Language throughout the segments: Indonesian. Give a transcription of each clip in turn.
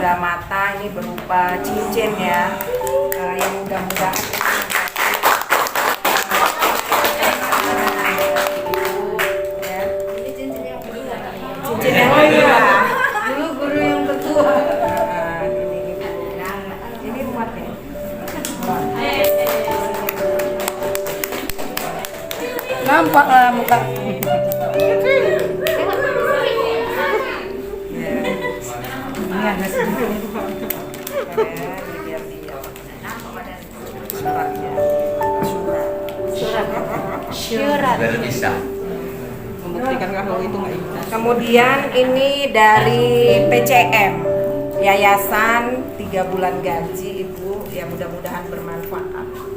tanda mata ini berupa cincin ya, yang mudah-mudahan cincin yang kedua. Dulu guru yang ketua. Ini muatnya. Nampak lah muka. Ini ada sedikit itu Pak. Biar dia. Surat. Bisa. Membuktikan kalau itu nggak bisa. Kemudian ini dari PCM, Yayasan 3 bulan gaji Ibu, ya mudah-mudahan bermanfaat.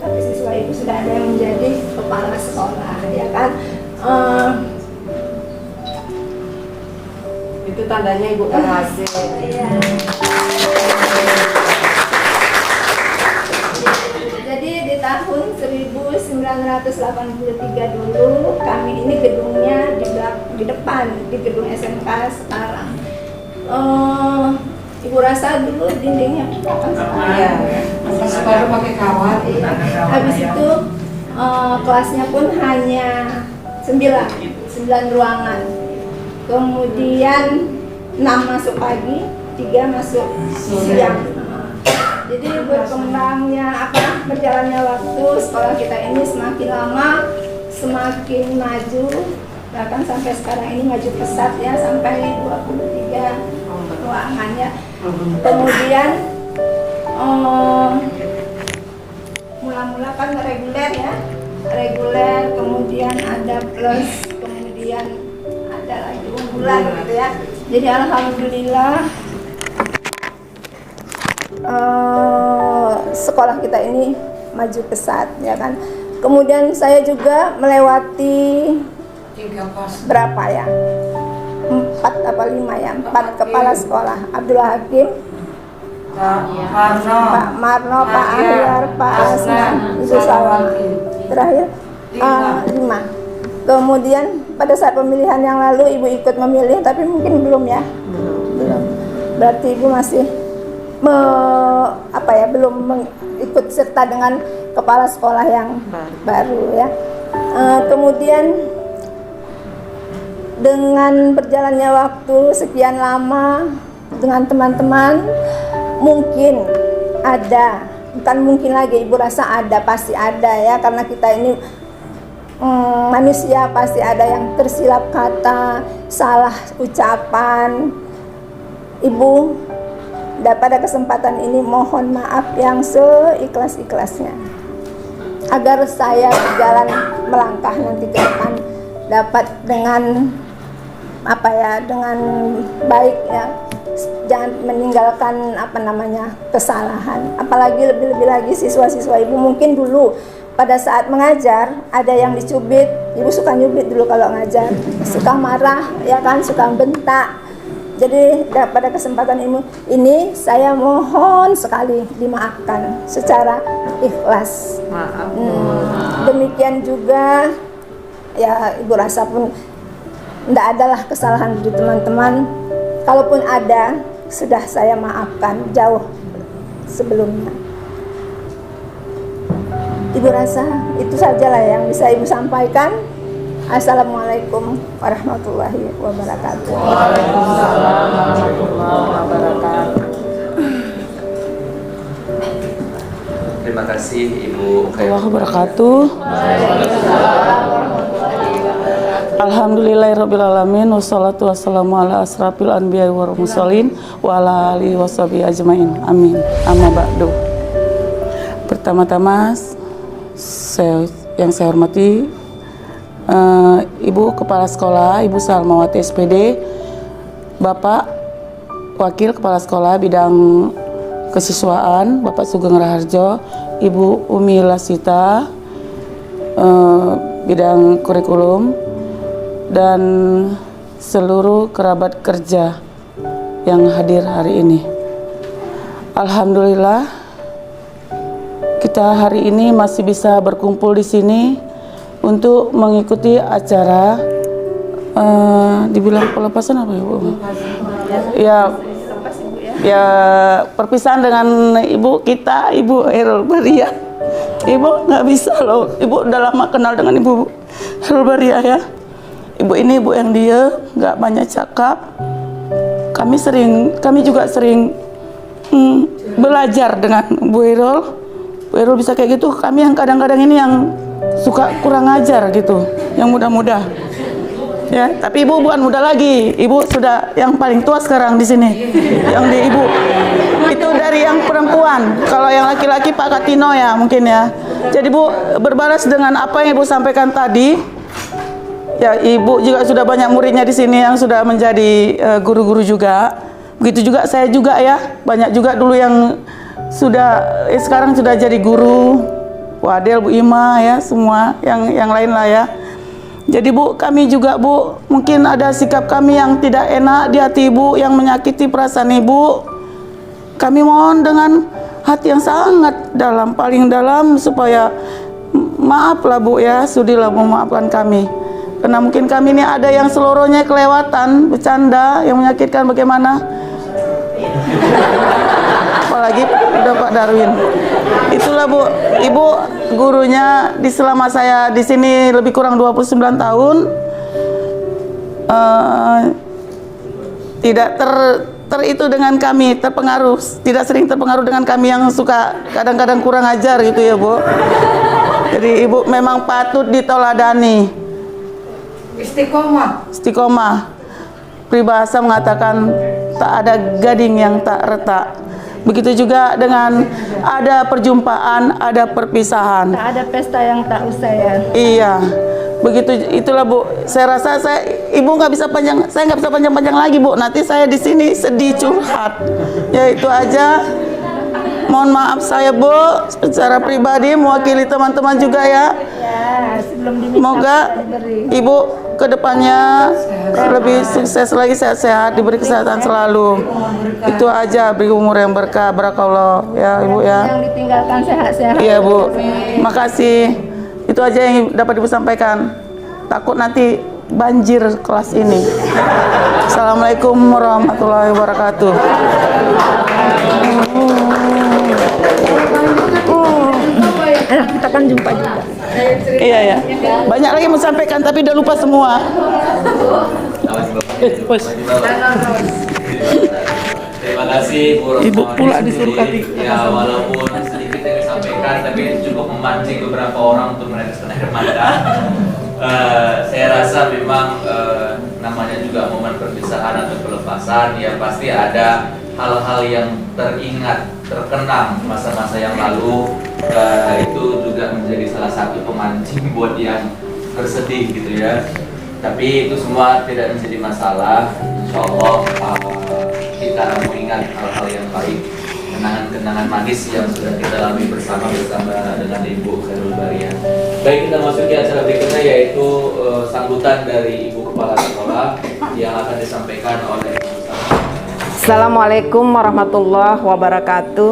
Tapi siswa ibu sudah ada yang menjadi kepala sekolah, ya kan? Itu tandanya ibu berhasil. Iya. Jadi di tahun 1983 dulu kami ini gedungnya di depan di gedung SMK sekarang. Ibu rasa dulu dindingnya kan Iya. Baru pakai kawat. Habis itu kelasnya pun hanya 9 ruangan. Kemudian 6 masuk pagi, 3 masuk siang. Jadi berkembangnya berjalannya waktu sekolah kita ini semakin lama semakin maju, bahkan sampai sekarang ini maju pesat ya, sampai 23 ruangan ya. Kemudian mula-mula kan reguler ya, kemudian ada plus, kemudian ada lagi unggulan gitu ya. Jadi alhamdulillah sekolah kita ini maju pesat ya kan. Kemudian saya juga melewati berapa ya, 4 apa 5 ya, 4 kepala sekolah. Abdullah Hakim, Pak Marno, Pak Ahyar, Pak Asnan, Ibu Sawang. Terakhir 5. Kemudian pada saat pemilihan yang lalu ibu ikut memilih, tapi mungkin belum ya. Belum. Berarti ibu masih belum ikut serta dengan kepala sekolah yang baru ya. Kemudian dengan berjalannya waktu sekian lama dengan teman-teman, mungkin ada, bukan mungkin lagi, ibu rasa ada, pasti ada ya, karena kita ini manusia, pasti ada yang tersilap kata, salah ucapan. Ibu pada kesempatan ini mohon maaf yang seikhlas-ikhlasnya, agar saya berjalan melangkah nanti ke depan dapat dengan dengan baik ya, jangan meninggalkan kesalahan. Apalagi lebih-lebih lagi siswa-siswa ibu, mungkin dulu pada saat mengajar ada yang dicubit, ibu suka nyubit dulu kalau ngajar, suka marah ya kan, suka bentak. Jadi pada kesempatan ini saya mohon sekali dimaafkan secara ikhlas. Demikian juga ya ibu rasa pun tidak adalah kesalahan dari teman-teman. Kalaupun ada, sudah saya maafkan jauh sebelumnya. Ibu rasa itu sajalah yang bisa ibu sampaikan. Assalamualaikum warahmatullahi wabarakatuh. Waalaikumsalam warahmatullahi wabarakatuh. Terima kasih Ibu Warahmatullahi wabarakatuh. Alhamdulillahirrabbilalamin. Wassalatu wassalamu ala asrafil anbiya wal mursalin wa ala alihi washabihi ajmain. Amin. Amma ba'du. Pertama-tama yang saya hormati Ibu Kepala Sekolah, Ibu Salmawati SPD, Bapak Wakil Kepala Sekolah Bidang Kesiswaan, Bapak Sugeng Raharjo, Ibu Umi Lasita, Bidang Kurikulum, dan seluruh kerabat kerja yang hadir hari ini. Alhamdulillah, kita hari ini masih bisa berkumpul di sini untuk mengikuti acara dibilang pelepasan apa ya Bu? Ya perpisahan dengan ibu kita, Ibu Hairul Bariah. Ibu nggak bisa loh, ibu udah lama kenal dengan Ibu Hairul Bariah ya. Ibu ini ibu yang dia nggak banyak cakap. Kami juga sering belajar dengan Bu Hairul. Bu Hairul bisa kayak gitu. Kami yang kadang-kadang ini yang suka kurang ajar gitu, yang muda-muda. Ya, tapi ibu bukan muda lagi. Ibu sudah yang paling tua sekarang di sini. Yang di ibu itu dari yang perempuan. Kalau yang laki-laki Pak Katino ya mungkin ya. Jadi Bu, berbalas dengan apa yang Ibu sampaikan tadi. Ya, Ibu juga sudah banyak muridnya di sini yang sudah menjadi guru-guru juga. Begitu juga saya juga ya. Banyak juga dulu yang sudah sekarang sudah jadi guru. Bu Adel, Bu Ima ya, semua yang lain lah ya. Jadi Bu, kami juga Bu, mungkin ada sikap kami yang tidak enak di hati Ibu, yang menyakiti perasaan Ibu. Kami mohon dengan hati yang sangat dalam, paling dalam, supaya maaflah Bu ya, sudilah memaafkan kami. Karena mungkin kami ini ada yang seluruhnya kelewatan, bercanda, yang menyakitkan bagaimana. Apalagi udah Pak Darwin. Itulah Bu, Ibu gurunya selama saya di sini lebih kurang 29 tahun. Tidak itu dengan kami, terpengaruh, tidak sering terpengaruh dengan kami yang suka kadang-kadang kurang ajar gitu ya Bu. Jadi Ibu memang patut ditoladani. Istiqomah. Peribahasa mengatakan tak ada gading yang tak retak. Begitu juga dengan ada perjumpaan, ada perpisahan. Tak ada pesta yang tak usai ya. Iya, begitu itulah Bu. Saya rasa Ibu nggak bisa panjang-panjang lagi Bu. Nanti saya di sini sedih curhat. Ya itu aja. Mohon maaf saya Bu, secara pribadi mewakili teman-teman juga ya. Semoga Ibu kedepannya lebih sukses lagi, sehat-sehat, diberi kesehatan selalu. Itu aja, beri umur yang berkah, barakallah ya Ibu ya. Yang ditinggalkan sehat-sehat. Iya Bu, makasih. Itu aja yang dapat Ibu sampaikan. Takut nanti banjir kelas ini. Assalamualaikum warahmatullahi wabarakatuh. Kita kan jumpa juga. Iya ya. Banyak lagi mau sampaikan tapi udah lupa semua. Terima kasih Bu Ibu pula disuruh kati. Ya walaupun sedikit yang disampaikan tapi cukup memancing beberapa orang untuk meneteskan air mata. Saya rasa memang namanya juga momen perpisahan atau pelepasan ya pasti ada hal-hal yang teringat, terkenang masa-masa yang lalu. Itu juga menjadi salah satu pemancing buat yang bersedih gitu ya. Tapi itu semua tidak menjadi masalah. Insya Allah kita mengingat hal-hal yang baik, kenangan-kenangan manis yang sudah kita lalui bersama dengan Ibu Hairul Bariah. Baik, kita masuk ke acara berikutnya yaitu sambutan dari Ibu Kepala Sekolah yang akan disampaikan oleh Assalamualaikum warahmatullahi wabarakatuh.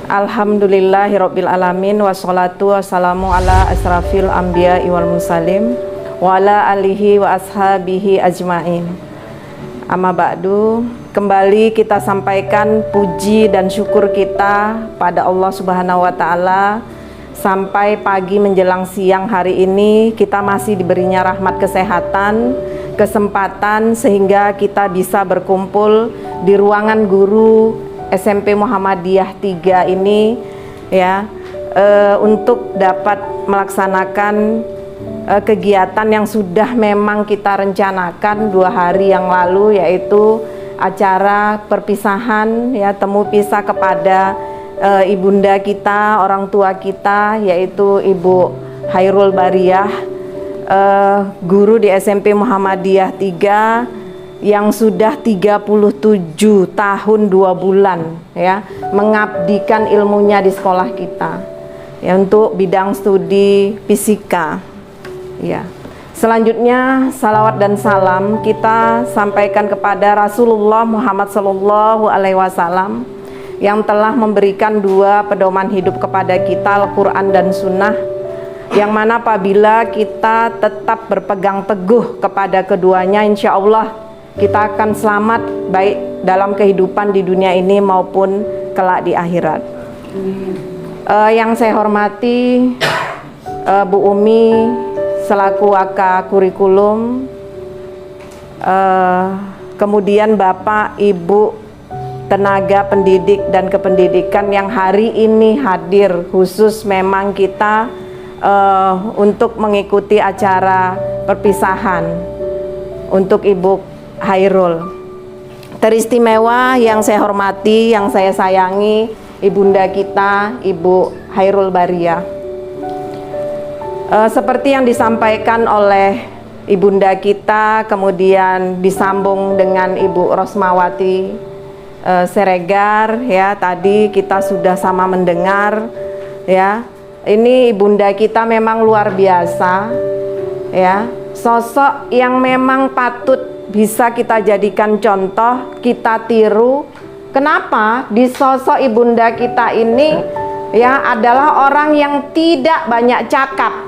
Alhamdulillahirabbil alamin wassalatu wassalamu ala asrafil anbiya'i wal mursalin wa ala alihi wa ashabihi ajmain. Amma ba'du, kembali kita sampaikan puji dan syukur kita pada Allah Subhanahu wa taala. Sampai pagi menjelang siang hari ini kita masih diberinya rahmat kesehatan, kesempatan sehingga kita bisa berkumpul di ruangan guru SMP Muhammadiyah 3 ini ya, untuk dapat melaksanakan kegiatan yang sudah memang kita rencanakan 2 hari yang lalu, yaitu acara perpisahan ya, temu pisah kepada ibunda kita, orang tua kita, yaitu Ibu Hairul Bariah, guru di SMP Muhammadiyah 3 yang sudah 37 tahun 2 bulan ya mengabdikan ilmunya di sekolah kita ya untuk bidang studi fisika ya. Selanjutnya salawat dan salam kita sampaikan kepada Rasulullah Muhammad SAW yang telah memberikan 2 pedoman hidup kepada kita, Al-Quran dan Sunnah, yang mana apabila kita tetap berpegang teguh kepada keduanya, insya Allah kita akan selamat baik dalam kehidupan di dunia ini maupun kelak di akhirat. Yang saya hormati Bu Umi selaku AK Kurikulum, kemudian Bapak Ibu tenaga pendidik dan kependidikan yang hari ini hadir, khusus memang kita untuk mengikuti acara perpisahan untuk Ibu Hairul. Teristimewa yang saya hormati, yang saya sayangi, ibunda kita Ibu Hairul Baria. Seperti yang disampaikan oleh ibunda kita, kemudian disambung dengan Ibu Rosmawati Siregar, ya, tadi kita sudah sama mendengar, ya. Ini ibunda kita memang luar biasa, ya, sosok yang memang patut bisa kita jadikan contoh, kita tiru. Kenapa? Di sosok ibunda kita ini, ya, adalah orang yang tidak banyak cakap.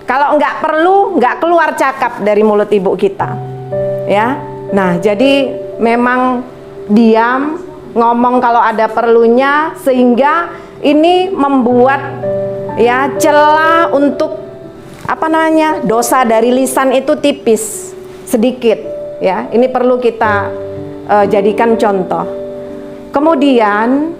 Kalau nggak perlu, nggak keluar cakap dari mulut ibu kita, ya. Nah, jadi memang diam, ngomong kalau ada perlunya, sehingga ini membuat, ya, celah untuk dosa dari lisan itu tipis, sedikit, ya. Ini perlu kita jadikan contoh. Kemudian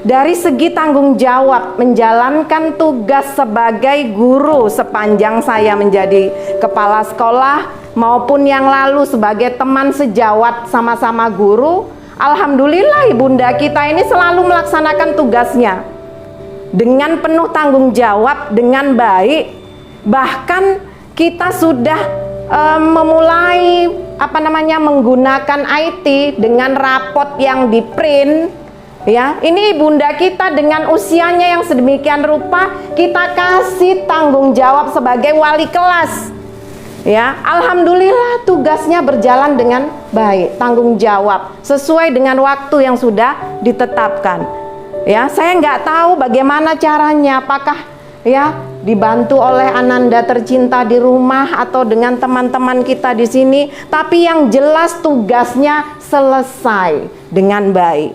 dari segi tanggung jawab menjalankan tugas sebagai guru sepanjang saya menjadi kepala sekolah maupun yang lalu sebagai teman sejawat sama-sama guru, alhamdulillah ibunda kita ini selalu melaksanakan tugasnya dengan penuh tanggung jawab, dengan baik. Bahkan kita sudah memulai menggunakan IT dengan rapot yang di print, ya. Ini ibunda kita dengan usianya yang sedemikian rupa, kita kasih tanggung jawab sebagai wali kelas, ya. Alhamdulillah tugasnya berjalan dengan baik, tanggung jawab sesuai dengan waktu yang sudah ditetapkan, ya. Saya nggak tahu bagaimana caranya, apakah, ya, dibantu oleh Ananda tercinta di rumah atau dengan teman-teman kita di sini, tapi yang jelas tugasnya selesai dengan baik.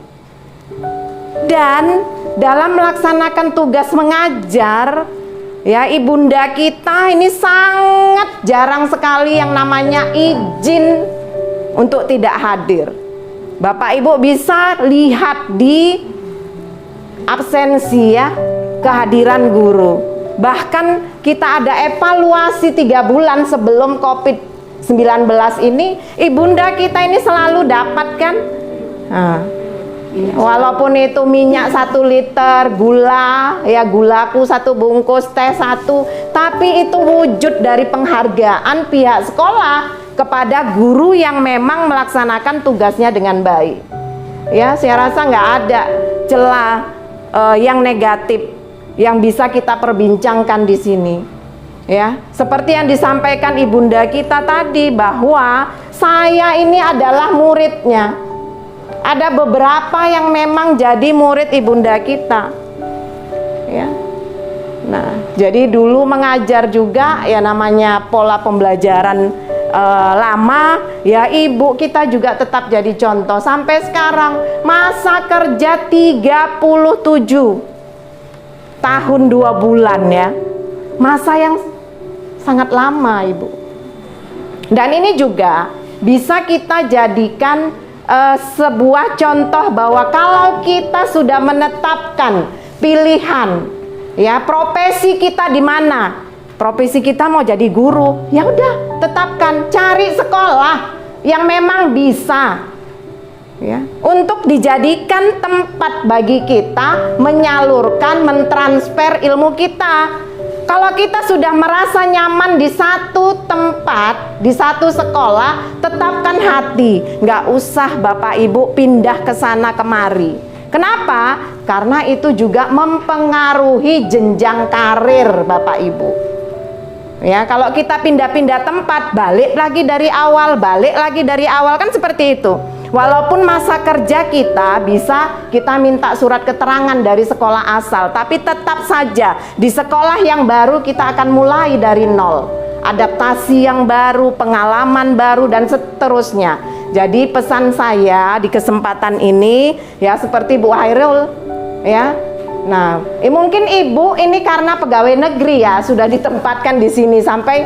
Dan dalam melaksanakan tugas mengajar, ya, ibunda kita ini sangat jarang sekali yang namanya izin untuk tidak hadir. Bapak Ibu bisa lihat di absensi, ya, kehadiran guru. Bahkan kita ada evaluasi 3 bulan sebelum COVID-19 ini, ibunda kita ini selalu dapatkan, walaupun itu minyak 1 liter, gula, ya, gulaku 1 bungkus, teh 1, tapi itu wujud dari penghargaan pihak sekolah kepada guru yang memang melaksanakan tugasnya dengan baik. Ya, saya rasa nggak ada celah yang negatif yang bisa kita perbincangkan di sini, ya. Seperti yang disampaikan ibunda kita tadi, bahwa saya ini adalah muridnya. Ada beberapa yang memang jadi murid ibunda kita, ya. Nah, jadi dulu mengajar juga, ya, namanya pola pembelajaran lama, ya, ibu kita juga tetap jadi contoh sampai sekarang. Masa kerja 37 tahun 2 bulan, ya, masa yang sangat lama, ibu. Dan ini juga bisa kita jadikan sebuah contoh bahwa kalau kita sudah menetapkan pilihan, ya, profesi kita di mana, profesi kita mau jadi guru, ya udah, tetapkan, cari sekolah yang memang bisa, ya, untuk dijadikan tempat bagi kita menyalurkan, mentransfer ilmu kita. Kalau kita sudah merasa nyaman di satu tempat, di satu sekolah, tetapkan hati, nggak usah Bapak Ibu pindah ke sana kemari. Kenapa? Karena itu juga mempengaruhi jenjang karir Bapak Ibu. Ya, kalau kita pindah-pindah tempat, balik lagi dari awal kan seperti itu. Walaupun masa kerja kita bisa kita minta surat keterangan dari sekolah asal, tapi tetap saja di sekolah yang baru kita akan mulai dari nol. Adaptasi yang baru, pengalaman baru, dan seterusnya. Jadi pesan saya di kesempatan ini ya seperti Bu Hairul ya. Nah, mungkin Ibu ini karena pegawai negeri ya sudah ditempatkan di sini sampai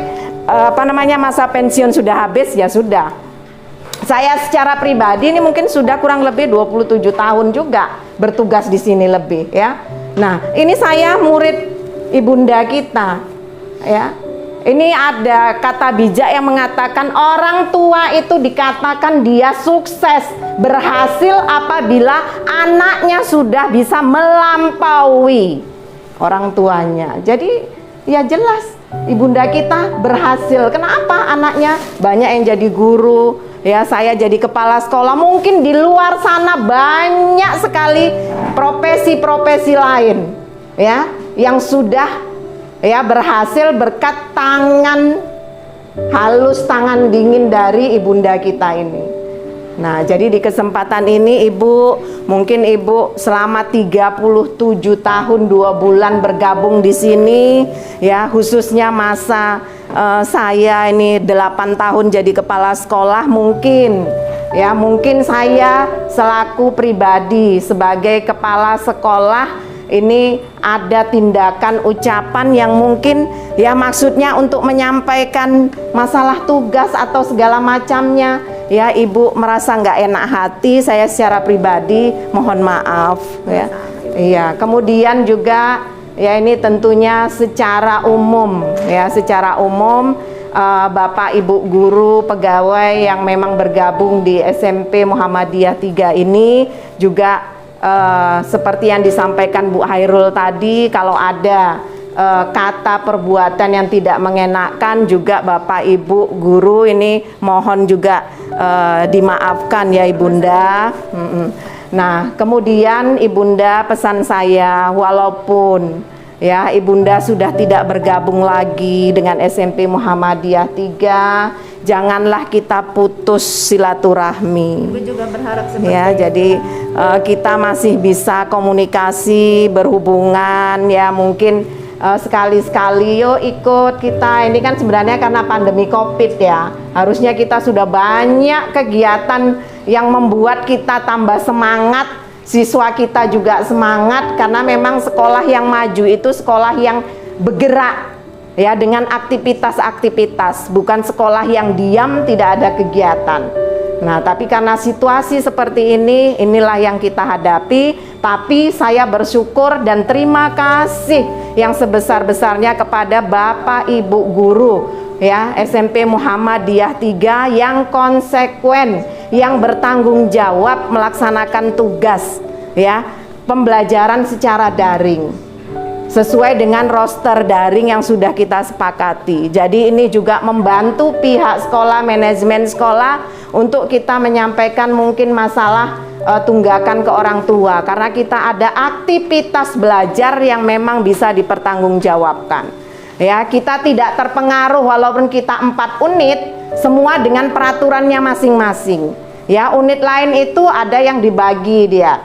masa pensiun sudah habis ya sudah. Saya secara pribadi ini mungkin sudah kurang lebih 27 tahun juga bertugas di sini lebih ya. Nah, ini saya murid ibunda kita ya. Ini ada kata bijak yang mengatakan orang tua itu dikatakan dia sukses, berhasil apabila anaknya sudah bisa melampaui orang tuanya. Jadi ya jelas ibunda kita berhasil. Kenapa? Anaknya banyak yang jadi guru, ya saya jadi kepala sekolah. Mungkin di luar sana banyak sekali profesi-profesi lain ya yang sudah ya berhasil berkat tangan halus, tangan dingin dari ibunda kita ini. Nah, jadi di kesempatan ini Ibu, mungkin Ibu selama 37 tahun 2 bulan bergabung di sini ya, khususnya masa saya ini 8 tahun jadi kepala sekolah, mungkin ya, mungkin saya selaku pribadi sebagai kepala sekolah ini ada tindakan, ucapan yang mungkin ya maksudnya untuk menyampaikan masalah tugas atau segala macamnya ya, Ibu merasa nggak enak hati, saya secara pribadi mohon maaf ya. Iya, kemudian juga ya ini tentunya secara umum ya, secara umum Bapak Ibu guru pegawai yang memang bergabung di SMP Muhammadiyah 3 ini juga seperti yang disampaikan Bu Hairul tadi, kalau ada kata perbuatan yang tidak mengenakan juga Bapak Ibu guru ini mohon juga dimaafkan ya Ibunda. Nah, kemudian Ibunda, pesan saya, walaupun ya Ibunda sudah tidak bergabung lagi dengan SMP Muhammadiyah 3, janganlah kita putus silaturahmi. Ibu juga berharap seperti ya, jadi kita masih bisa komunikasi, berhubungan ya, mungkin sekali-sekali yuk ikut kita. Ini kan sebenarnya karena pandemi Covid ya, harusnya kita sudah banyak kegiatan yang membuat kita tambah semangat, siswa kita juga semangat, karena memang sekolah yang maju itu sekolah yang bergerak ya, dengan aktivitas-aktivitas, bukan sekolah yang diam tidak ada kegiatan. Nah, tapi karena situasi seperti ini, inilah yang kita hadapi. Tapi saya bersyukur dan terima kasih yang sebesar-besarnya kepada Bapak Ibu guru ya SMP Muhammadiyah 3 yang konsekuen, yang bertanggung jawab melaksanakan tugas ya, pembelajaran secara daring sesuai dengan roster daring yang sudah kita sepakati. Jadi ini juga membantu pihak sekolah, manajemen sekolah untuk kita menyampaikan mungkin masalah tunggakan ke orang tua, karena kita ada aktivitas belajar yang memang bisa dipertanggungjawabkan. Ya, kita tidak terpengaruh walaupun kita 4 unit semua dengan peraturannya masing-masing. Ya, unit lain itu ada yang dibagi dia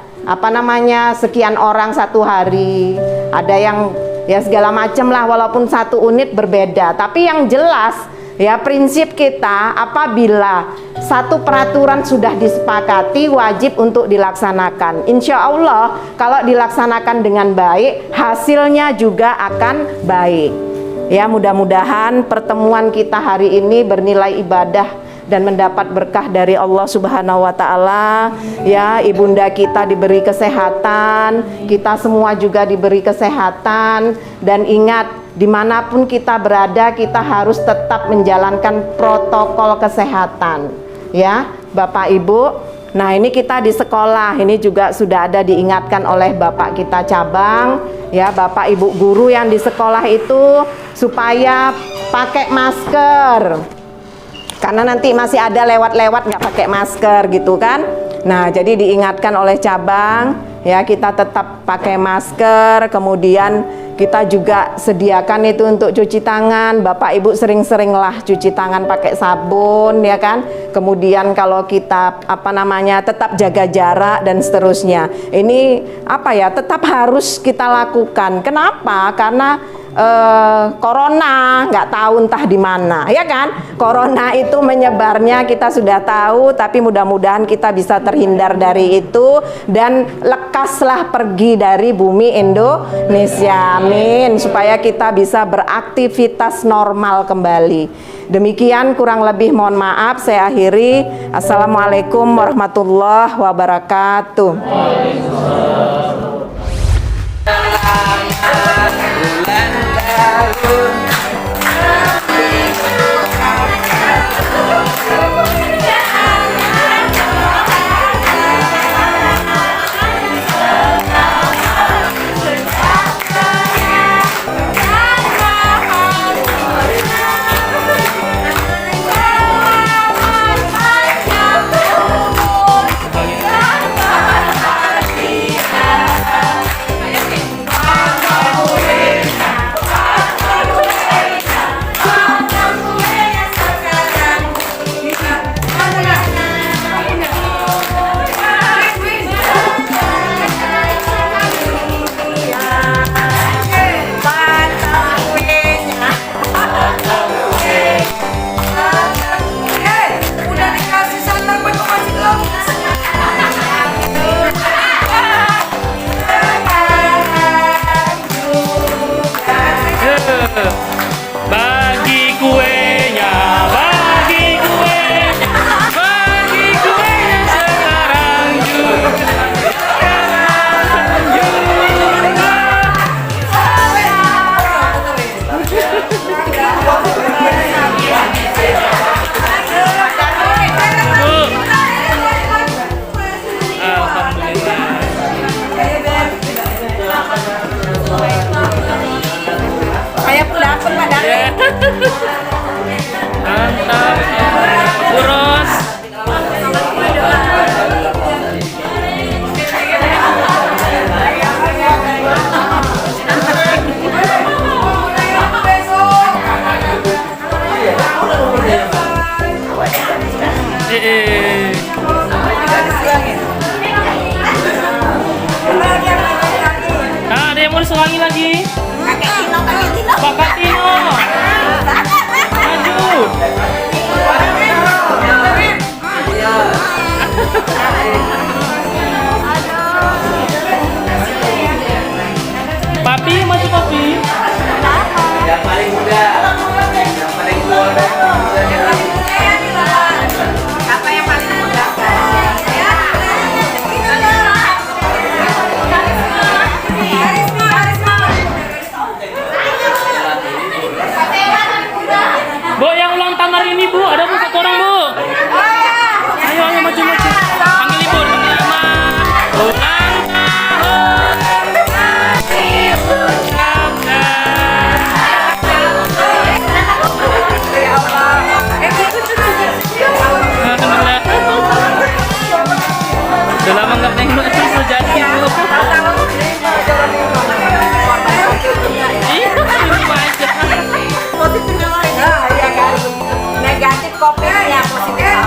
sekian orang satu hari, ada yang ya segala macam lah, walaupun satu unit berbeda. Tapi yang jelas ya, prinsip kita apabila satu peraturan sudah disepakati wajib untuk dilaksanakan. Insya Allah kalau dilaksanakan dengan baik, hasilnya juga akan baik ya. Mudah-mudahan pertemuan kita hari ini bernilai ibadah dan mendapat berkah dari Allah Subhanahu wa Ta'ala ya. Ibunda kita diberi kesehatan, kita semua juga diberi kesehatan, dan ingat, dimanapun kita berada kita harus tetap menjalankan protokol kesehatan ya Bapak Ibu. Nah, ini kita di sekolah ini juga sudah ada diingatkan oleh Bapak kita cabang ya, Bapak Ibu guru yang di sekolah itu supaya pakai masker, karena nanti masih ada lewat-lewat nggak pakai masker gitu kan. Nah, jadi diingatkan oleh cabang ya, kita tetap pakai masker. Kemudian Kita juga sediakan itu untuk cuci tangan. Bapak Ibu sering-seringlah cuci tangan pakai sabun ya kan. Kemudian kalau kita tetap jaga jarak dan seterusnya. Ini tetap harus kita lakukan. Kenapa? Karena corona nggak tahu entah di mana ya kan. Corona itu menyebarnya kita sudah tahu, tapi mudah-mudahan kita bisa terhindar dari itu dan lekaslah pergi dari bumi Indonesia. Amin. Supaya kita bisa beraktivitas normal kembali. Demikian kurang lebih mohon maaf, saya akhiri. Assalamualaikum warahmatullahi wabarakatuh. Bagi kuenya, bagi kuenya, bagi kuenya sekarang juga. Saya pun dapat Pak Dale. Mantap, Bu Ros. Ada yang mau diselangi lagi? Kakak Tino. Maju. Papi, maju Papi. Yang paling muda, yang paling tua dan Apa yang paling mudah? Bu, yang ulang tahun hari ini Bu, ada Bu satu orang Bu. Ayo maju. Panggil Ibu, panggil Mama. Ulang tahun. Udah lama nggak nengok itu sejati Bu. Negatif kopinya, positif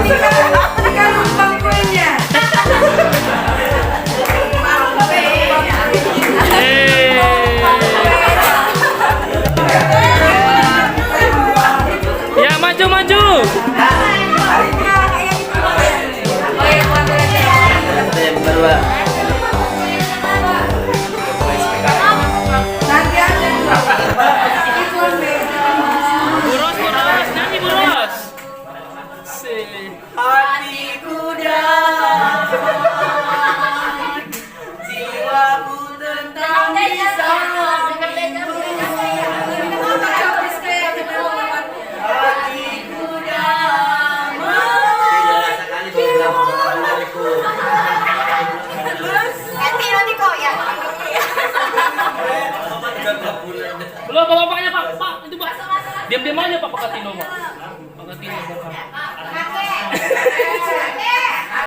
bangkunya. Ya maju. yang berdua. Buros, nyanyi Buros. Hati kuda, jiwaku tentang bisa. Hati kuda, nanti kok ya. Belum bapaknya Pak, itu Pak. Diam-diam aja Pak Tino Pak. Pak Tino.